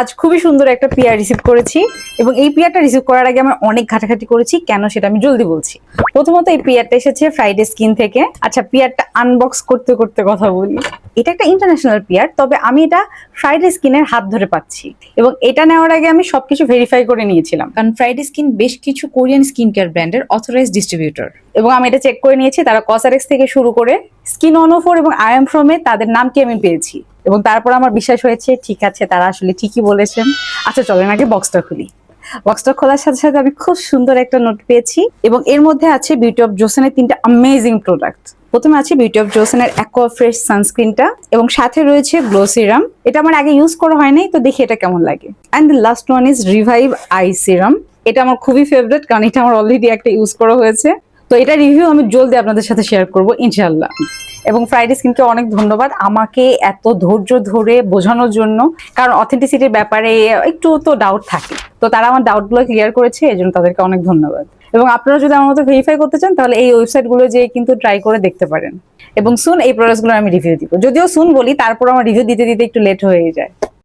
আজ খুবই সুন্দর একটা পিআর রিসিভ করেছি এবং এই পিআরটা রিসিভ করার আগে আমরা অনেক ঘাটাঘাটি করেছি, কেন সেটা আমি জলদি বলছি। প্রথমত এই পিআরটা এসেছে ফ্রাইডে স্কিন থেকে। আচ্ছা, পিআরটা আনবক্স করতে করতে কথা বলি। এটা একটা ইন্টারন্যাশনাল পিআর, তবে আমি এটা ফ্রাইডে স্কিনের হাত ধরে পাচ্ছি এবং এটা নেওয়ার আগে আমি সবকিছু ভেরিফাই করে নিয়েছিলাম, কারণ ফ্রাইডে স্কিন বেশ কিছু কোরিয়ান স্কিন কেয়ার ব্র্যান্ডের অথরাইজড ডিস্ট্রিবিউটর এবং আমি এটা চেক করে নিয়েছি। তারা কসারেক্স থেকে শুরু করে স্কিন অনফোর এবং আই এম ফ্রমে তাদের নাম কি আমি পেয়েছি এবং তারপর আমার বিশ্বাস হয়েছে ঠিক আছে, তারা আসলে ঠিকই বলেছেন। আচ্ছা চলেন আগে বক্সটা খুলি। বক্সটা খোলার সাথে সাথে আমি খুব সুন্দর একটা নোট পেয়েছি এবং এর মধ্যে আছে বিউটি অফ জোসেনের 3টা অ্যামেজিং প্রোডাক্ট। প্রথমে আছে বিউটি অফ জোসেনের অ্যাকোয়া ফ্রেশ সানস্ক্রিনটা এবং সাথে রয়েছে গ্লো সিরাম। এটা আমার আগে ইউজ করা হয়নি, তো দেখি এটা কেমন লাগে। And the last one is revive I serum. এটা আমার খুবই ফেভারিট, কারণ এটা আমার অলরেডি একটা ইউজ করা হয়েছে। তো এটা রিভিউ আমি জলদি আপনাদের সাথে শেয়ার করবো ইনশাআল্লাহ। এবং ফ্রাইডে স্কিনকে অনেক ধন্যবাদ আমাকে এত ধৈর্য ধরে বোঝানোর জন্য, কারণ অথেন্টিসিটির ব্যাপারে একটু তো ডাউট থাকে, তো তারা আমার ডাউটগুলো ক্লিয়ার করেছে, এজন্য তাদেরকে অনেক ধন্যবাদ। এবং আপনারা যদি আমার মতো ভেরিফাই করতে চান তাহলে এই ওয়েবসাইটগুলো যেয়ে কিন্তু ট্রাই করে দেখতে পারেন। এবং সুন এই প্রোডাক্টসগুলো আমি রিভিউ দিব, যদিও সুন বলি তারপর আমার রিভিউ দিতে দিতে একটু লেট হয়ে যায়।